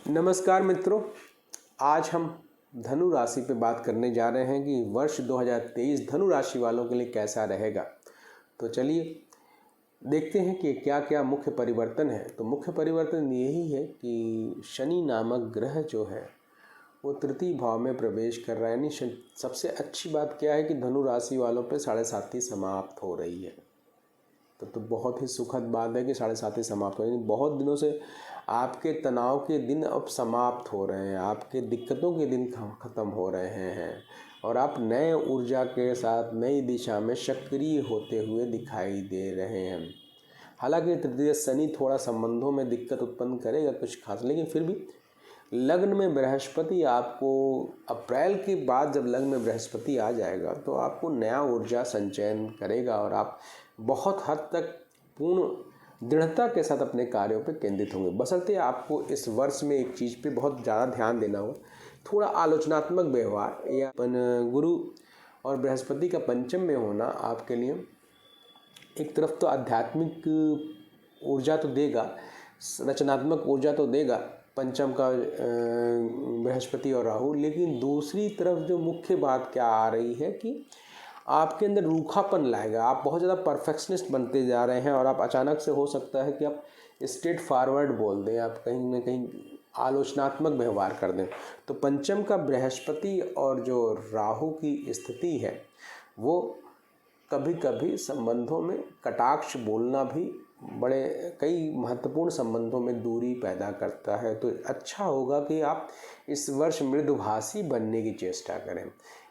नमस्कार मित्रों, आज हम धनु राशि पे बात करने जा रहे हैं कि वर्ष 2023 धनु राशि वालों के लिए कैसा रहेगा। तो चलिए देखते हैं कि क्या क्या मुख्य परिवर्तन है। तो मुख्य परिवर्तन यही है कि शनि नामक ग्रह जो है वो तृतीय भाव में प्रवेश कर रहा है। यानी सबसे अच्छी बात क्या है कि धनु राशि वालों पे 7.5 समाप्त हो रही है। तो बहुत ही सुखद बात है कि 7.5 समाप्त हो रही है। बहुत दिनों से आपके तनाव के दिन अब समाप्त हो रहे हैं, आपके दिक्कतों के दिन ख़त्म हो रहे हैं और आप नए ऊर्जा के साथ नई दिशा में सक्रिय होते हुए दिखाई दे रहे हैं। हालांकि तृतीय शनि थोड़ा संबंधों में दिक्कत उत्पन्न करेगा कुछ खास, लेकिन फिर भी लग्न में बृहस्पति आपको अप्रैल के बाद जब लग्न में बृहस्पति आ जाएगा तो आपको नया ऊर्जा संचयन करेगा और आप बहुत हद तक पूर्ण दृढ़ता के साथ अपने कार्यों पर केंद्रित होंगे। बशर्ते आपको इस वर्ष में एक चीज़ पे बहुत ज़्यादा ध्यान देना होगा, थोड़ा आलोचनात्मक व्यवहार या गुरु और बृहस्पति का पंचम में होना आपके लिए एक तरफ तो आध्यात्मिक ऊर्जा तो देगा, रचनात्मक ऊर्जा तो देगा पंचम का बृहस्पति और राहु, लेकिन दूसरी तरफ जो मुख्य बात क्या आ रही है कि आपके अंदर रूखापन लाएगा। आप बहुत ज़्यादा परफेक्शनिस्ट बनते जा रहे हैं और आप अचानक से हो सकता है कि आप स्ट्रेट फॉरवर्ड बोल दें, आप कहीं ना कहीं आलोचनात्मक व्यवहार कर दें। तो पंचम का बृहस्पति और जो राहु की स्थिति है वो कभी कभी संबंधों में कटाक्ष बोलना भी बड़े कई महत्वपूर्ण संबंधों में दूरी पैदा करता है। तो अच्छा होगा कि आप इस वर्ष मृदुभाषी बनने की चेष्टा करें।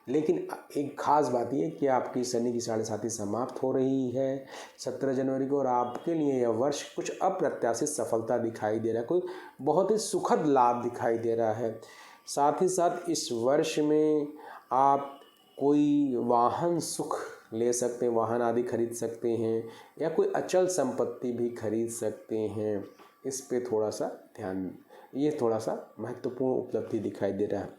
लेकिन एक ख़ास बात यह कि आपकी शनि की 7.5 समाप्त हो रही है 17 जनवरी को और आपके लिए यह वर्ष कुछ अप्रत्याशित सफलता दिखाई दे रहा है, कोई बहुत ही सुखद लाभ दिखाई दे रहा है। साथ ही साथ इस वर्ष में आप कोई वाहन सुख ले सकते हैं, वाहन आदि खरीद सकते हैं या कोई अचल संपत्ति भी खरीद सकते हैं। इस पे थोड़ा सा ध्यान, ये थोड़ा सा महत्वपूर्ण उपलब्धि दिखाई दे रहा है।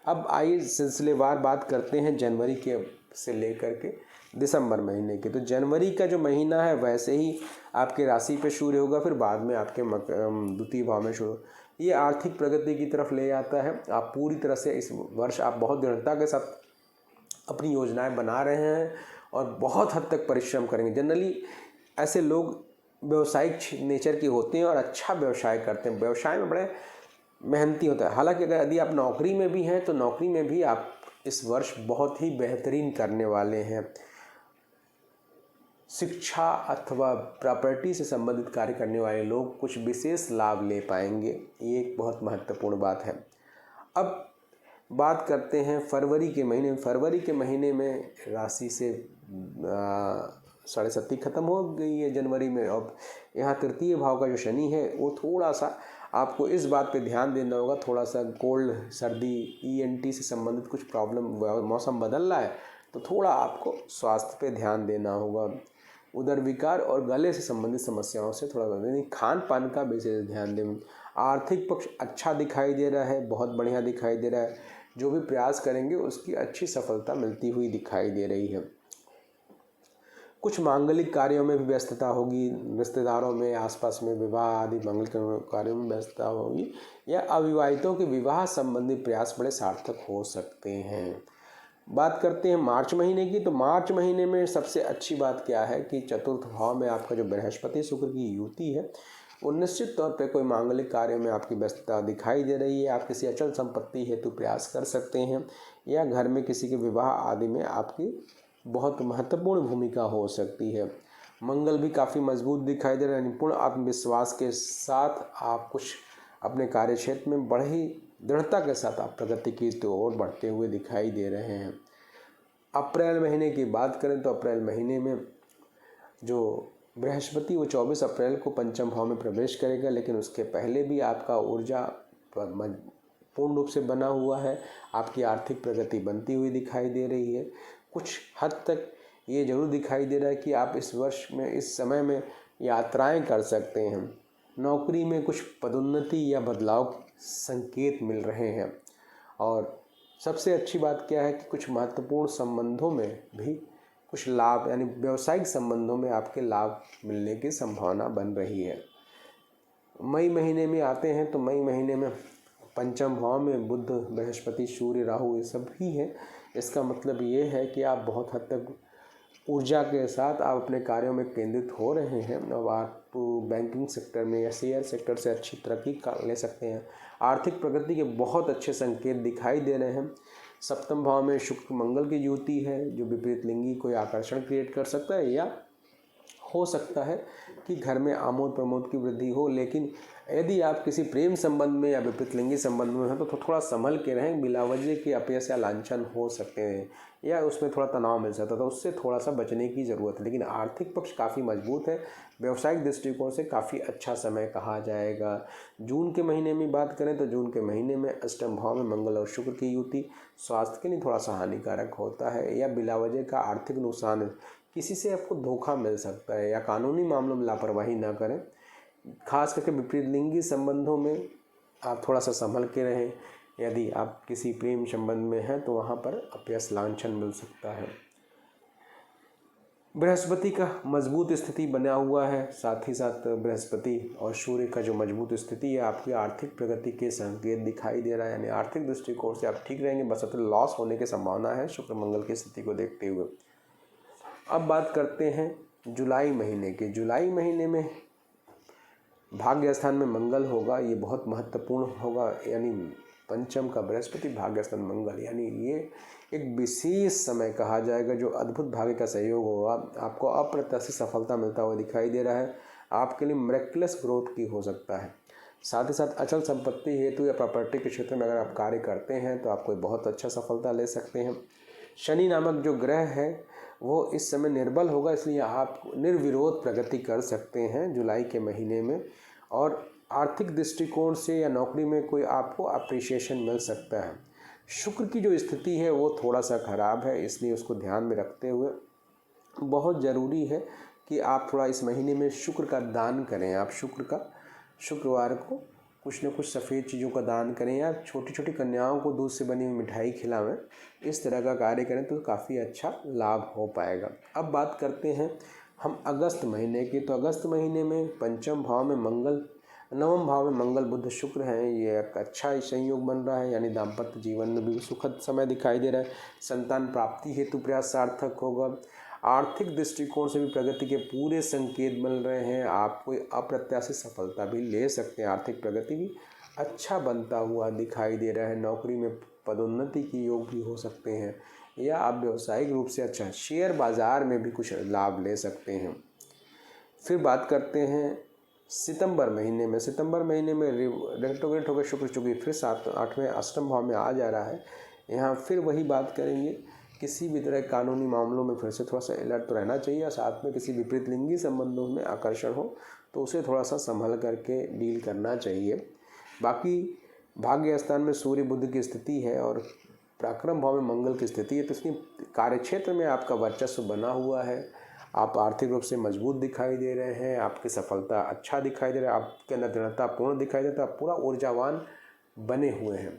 अब आइए सिलसिलेवार बात करते हैं जनवरी के से लेकर के दिसंबर महीने की। तो जनवरी का जो महीना है वैसे ही आपके राशि पे सूर्य होगा, फिर बाद में आपके द्वितीय भाव में शुरू, ये आर्थिक प्रगति की तरफ ले जाता है। आप पूरी तरह से इस वर्ष आप बहुत दृढ़ता के साथ अपनी योजनाएं बना रहे हैं और बहुत हद तक परिश्रम करेंगे। जनरली ऐसे लोग व्यवसायिक नेचर के होते हैं और अच्छा व्यवसाय करते हैं, व्यवसाय में बड़े मेहनती होता है। हालांकि अगर यदि आप नौकरी में भी हैं तो नौकरी में भी आप इस वर्ष बहुत ही बेहतरीन करने वाले हैं। शिक्षा अथवा प्रॉपर्टी से संबंधित कार्य करने वाले लोग कुछ विशेष लाभ ले पाएंगे, ये एक बहुत महत्वपूर्ण बात है। अब बात करते हैं फरवरी के महीने। फरवरी के महीने में राशि से 7.5 खत्म हो गई है जनवरी में। अब यहाँ तृतीय भाव का जो शनि है वो थोड़ा सा आपको इस बात पे ध्यान देना होगा, थोड़ा सा कोल्ड सर्दी ENT से संबंधित कुछ प्रॉब्लम, मौसम बदल रहा है तो थोड़ा आपको स्वास्थ्य पे ध्यान देना होगा। उदर विकार और गले से संबंधित समस्याओं से थोड़ा खान पान का विशेष ध्यान दें। आर्थिक पक्ष अच्छा दिखाई दे रहा है, बहुत बढ़िया दिखाई दे रहा है। जो भी प्रयास करेंगे उसकी अच्छी सफलता मिलती हुई दिखाई दे रही है। कुछ मांगलिक कार्यों में भी व्यस्तता होगी, रिश्तेदारों में, आसपास में विवाह आदि मांगलिक कार्यों में व्यस्तता होगी या अविवाहितों के विवाह संबंधी प्रयास बड़े सार्थक हो सकते हैं। बात करते हैं मार्च महीने की। तो मार्च महीने में सबसे अच्छी बात क्या है कि चतुर्थ भाव में आपका जो बृहस्पति शुक्र की युति है वो निश्चित तौर पे कोई मांगलिक कार्यों में आपकी व्यस्तता दिखाई दे रही है। आप किसी अचल संपत्ति हेतु प्रयास कर सकते हैं या घर में किसी के विवाह आदि में आपकी बहुत महत्वपूर्ण भूमिका हो सकती है। मंगल भी काफ़ी मजबूत दिखाई दे रहा है। निपुण आत्मविश्वास के साथ आप कुछ अपने कार्य क्षेत्र में बड़े ही दृढ़ता के साथ आप प्रगति की ओर बढ़ते हुए दिखाई दे रहे हैं। अप्रैल महीने की बात करें तो अप्रैल महीने में जो बृहस्पति वो 24 अप्रैल को पंचम भाव में प्रवेश करेगा, लेकिन उसके पहले भी आपका ऊर्जा पूर्ण रूप से बना हुआ है। आपकी आर्थिक प्रगति बनती हुई दिखाई दे रही है। कुछ हद तक ये जरूर दिखाई दे रहा है कि आप इस वर्ष में इस समय में यात्राएं कर सकते हैं। नौकरी में कुछ पदोन्नति या बदलाव संकेत मिल रहे हैं और सबसे अच्छी बात क्या है कि कुछ महत्वपूर्ण संबंधों में भी कुछ लाभ, यानी व्यावसायिक संबंधों में आपके लाभ मिलने की संभावना बन रही है। मई महीने में आते हैं तो मई महीने में पंचम भाव में बुध, बृहस्पति, सूर्य, राहु ये सब ही है। इसका मतलब ये है कि आप बहुत हद तक ऊर्जा के साथ आप अपने कार्यों में केंद्रित हो रहे हैं। अब आप बैंकिंग सेक्टर में या शेयर सेक्टर से अच्छी तरक्की ले सकते हैं। आर्थिक प्रगति के बहुत अच्छे संकेत दिखाई दे रहे हैं। सप्तम भाव में शुक्र मंगल की युति है जो विपरीत लिंगी कोई आकर्षण क्रिएट कर सकता है, या हो सकता है कि घर में आमोद प्रमोद की वृद्धि हो। लेकिन यदि आप किसी प्रेम संबंध में या विपरीत लिंगी संबंध में हैं तो थोड़ा संभल के रहें। बिलावजे के अपयश या लांछन हो सकते हैं या उसमें थोड़ा तनाव मिल सकता है, तो उससे थोड़ा सा बचने की ज़रूरत है। लेकिन आर्थिक पक्ष काफ़ी मजबूत है। व्यावसायिक दृष्टिकोण से काफ़ी अच्छा समय कहा जाएगा। जून के महीने में बात करें तो जून के महीने में अष्टम भाव में मंगल और शुक्र की युति स्वास्थ्य के लिए थोड़ा सा हानिकारक होता है, या बिलावजे का आर्थिक नुकसान, किसी से आपको धोखा मिल सकता है, या कानूनी मामलों में लापरवाही ना करें। खास करके विपरीत लिंगी संबंधों में आप थोड़ा सा संभल के रहें। यदि आप किसी प्रेम संबंध में हैं तो वहाँ पर अपयश, लांछन मिल सकता है। बृहस्पति का मजबूत स्थिति बना हुआ है, साथ ही साथ बृहस्पति और सूर्य का जो मजबूत स्थिति है आपकी आर्थिक प्रगति के संकेत दिखाई दे रहा है, यानी आर्थिक दृष्टिकोण से आप ठीक रहेंगे, बशर्ते लॉस होने की संभावना है शुक्र मंगल की स्थिति को देखते हुए। अब बात करते हैं जुलाई महीने की। जुलाई महीने में भाग्य स्थान में मंगल होगा, ये बहुत महत्वपूर्ण होगा, यानी पंचम का बृहस्पति, भाग्य स्थान मंगल, यानी ये एक विशेष समय कहा जाएगा जो अद्भुत भाग्य का सहयोग होगा। आपको अप्रत्याशित सफलता मिलता हुआ दिखाई दे रहा है। आपके लिए मिरेकलस ग्रोथ की हो सकता है। साथ ही साथ अचल संपत्ति हेतु या प्रॉपर्टी के क्षेत्र में अगर आप कार्य करते हैं तो आप कोई बहुत अच्छा सफलता ले सकते हैं। शनि नामक जो ग्रह है वो इस समय निर्बल होगा, इसलिए आप निर्विरोध प्रगति कर सकते हैं जुलाई के महीने में। और आर्थिक दृष्टिकोण से या नौकरी में कोई आपको अप्रिशिएशन मिल सकता है। शुक्र की जो स्थिति है वो थोड़ा सा खराब है, इसलिए उसको ध्यान में रखते हुए बहुत ज़रूरी है कि आप थोड़ा इस महीने में शुक्र का दान करें। आप शुक्रवार को कुछ न कुछ सफ़ेद चीज़ों का दान करें, या छोटी छोटी कन्याओं को दूध से बनी हुई मिठाई खिलावें। इस तरह का कार्य करें तो काफ़ी अच्छा लाभ हो पाएगा। अब बात करते हैं हम अगस्त महीने की। तो अगस्त महीने में पंचम भाव में मंगल, नवम भाव में मंगल, बुध, शुक्र हैं। ये एक अच्छा संयोग बन रहा है, यानी दाम्पत्य जीवन में भी सुखद समय दिखाई दे रहा है। संतान प्राप्ति हेतु प्रयास सार्थक होगा। आर्थिक दृष्टिकोण से भी प्रगति के पूरे संकेत मिल रहे हैं। आप कोई अप्रत्याशित सफलता भी ले सकते हैं। आर्थिक प्रगति भी अच्छा बनता हुआ दिखाई दे रहा है। नौकरी में पदोन्नति की योग भी हो सकते हैं, या आप व्यावसायिक रूप से अच्छा शेयर बाज़ार में भी कुछ लाभ ले सकते हैं। फिर बात करते हैं सितंबर महीने में। सितंबर महीने में रेट्रोग्रेड होकर शुक्र चूँकि फिर 8वें अष्टम भाव में आ जा रहा है, यहाँ फिर वही बात करेंगे। किसी भी तरह कानूनी मामलों में फिर से थोड़ा सा अलर्ट तो रहना चाहिए। साथ में किसी विपरीत लिंगी संबंधों में आकर्षण हो तो उसे थोड़ा सा संभल करके डील करना चाहिए। बाकी भाग्य स्थान में सूर्य बुध की स्थिति है और पराक्रम भाव में मंगल की स्थिति है, तो इसलिए कार्यक्षेत्र में आपका वर्चस्व बना हुआ है। आप आर्थिक रूप से मजबूत दिखाई दे रहे हैं। आपकी सफलता अच्छा दिखाई दे रहा है। आपके अंदर दृढ़ता पूर्ण दिखाई देता है। आप पूरा ऊर्जावान बने हुए हैं।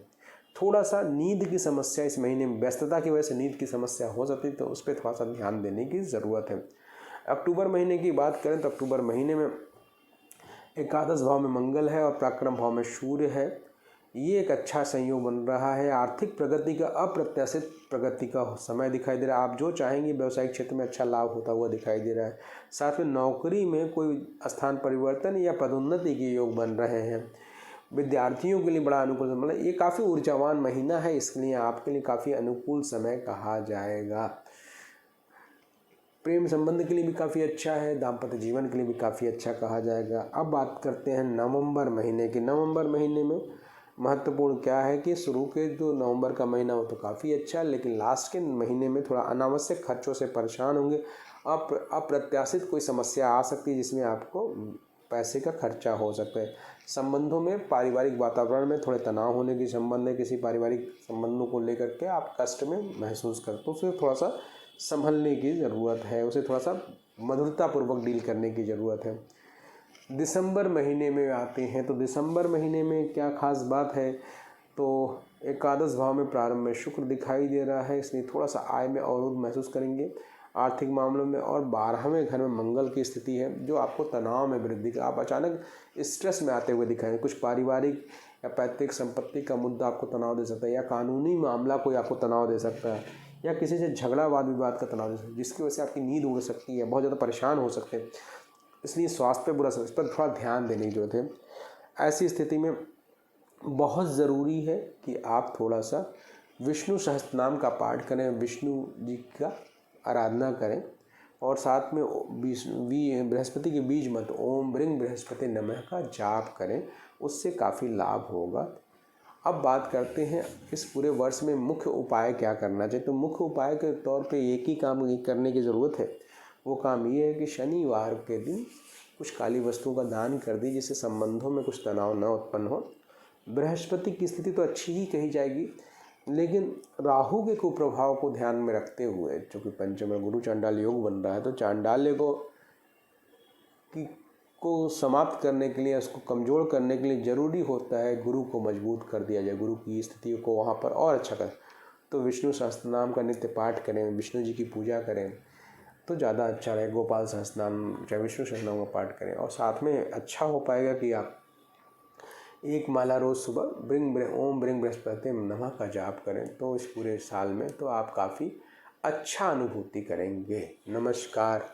थोड़ा सा नींद की समस्या इस महीने में, व्यस्तता की वजह से नींद की समस्या हो सकती है, तो उस पर थोड़ा सा ध्यान देने की ज़रूरत है। अक्टूबर महीने की बात करें तो अक्टूबर महीने में एकादश भाव में मंगल है और पराक्रम भाव में सूर्य है। ये एक अच्छा संयोग बन रहा है। आर्थिक प्रगति का, अप्रत्याशित प्रगति का समय दिखाई दे रहा है। आप जो चाहेंगे व्यावसायिक क्षेत्र में अच्छा लाभ होता हुआ दिखाई दे रहा है। साथ में नौकरी में कोई स्थान परिवर्तन या पदोन्नति के योग बन रहे हैं। विद्यार्थियों के लिए बड़ा अनुकूल, मतलब ये काफ़ी ऊर्जावान महीना है, इसलिए आपके लिए काफ़ी अनुकूल समय कहा जाएगा। प्रेम संबंध के लिए भी काफ़ी अच्छा है। दाम्पत्य जीवन के लिए भी काफ़ी अच्छा कहा जाएगा। अब बात करते हैं नवंबर महीने की। नवंबर महीने में महत्वपूर्ण क्या है कि शुरू के जो नवंबर का महीना हो तो काफ़ी अच्छा है, लेकिन लास्ट के महीने में थोड़ा अनावश्यक खर्चों से परेशान होंगे। अप्रत्याशित कोई समस्या आ सकती है जिसमें आपको पैसे का खर्चा हो सकता है। संबंधों में, पारिवारिक वातावरण में थोड़े तनाव होने की संबंध है। किसी पारिवारिक संबंधों को लेकर के आप कष्ट में महसूस करते हो, उसे थोड़ा सा संभलने की ज़रूरत है। उसे थोड़ा सा मधुरतापूर्वक डील करने की ज़रूरत है। दिसंबर महीने में आते हैं तो दिसंबर महीने में क्या खास बात है, तो एकादश भाव में प्रारंभ में शुक्र दिखाई दे रहा है, इसलिए थोड़ा सा आय में अवरोध महसूस करेंगे। आर्थिक मामलों में, और 12वें घर में मंगल की स्थिति है जो आपको तनाव में वृद्धि का, आप अचानक स्ट्रेस में आते हुए दिखाएंगे। कुछ पारिवारिक या पैतृक संपत्ति का मुद्दा आपको तनाव दे सकता है, या कानूनी मामला कोई आपको तनाव दे सकता है, या किसी से झगड़ा वाद विवाद का तनाव दे सकता है, जिसकी वजह से आपकी नींद उड़ सकती है, बहुत ज़्यादा परेशान हो सकते हैं। इसलिए स्वास्थ्य पर बुरा असर, इस पर थोड़ा ध्यान देने की जरूरत है। ऐसी स्थिति में बहुत ज़रूरी है कि आप थोड़ा सा विष्णु सहस्त्रनाम का पाठ करें, विष्णु जी का आराधना करें, और साथ में बृहस्पति के बीज मंत्र ओम ब्रिंग बृहस्पति नमः का जाप करें, उससे काफ़ी लाभ होगा। अब बात करते हैं इस पूरे वर्ष में मुख्य उपाय क्या करना चाहिए। तो मुख्य उपाय के तौर पे एक ही काम करने की ज़रूरत है। वो काम ये है कि शनिवार के दिन कुछ काली वस्तुओं का दान कर दी, जिससे संबंधों में कुछ तनाव न उत्पन्न हो। बृहस्पति की स्थिति तो अच्छी ही कही जाएगी, लेकिन राहु के कुप्रभाव को ध्यान में रखते हुए, चूँकि पंचम में गुरु चांडाल योग बन रहा है, तो चांडाल्य को समाप्त करने के लिए, उसको कमज़ोर करने के लिए ज़रूरी होता है गुरु को मजबूत कर दिया जाए, गुरु की स्थिति को वहाँ पर और अच्छा करें। तो विष्णु सहस्त्रनाम का नित्य पाठ करें, विष्णु जी की पूजा करें तो ज़्यादा अच्छा रहे। गोपाल सहस्त्रनाम चाहे विष्णु सहस्त्रनाम का पाठ करें, और साथ में अच्छा हो पाएगा कि आप एक माला रोज़ सुबह ओम ब्रिंग बृहस्पति नमः का जाप करें, तो इस पूरे साल में तो आप काफ़ी अच्छा अनुभूति करेंगे। नमस्कार।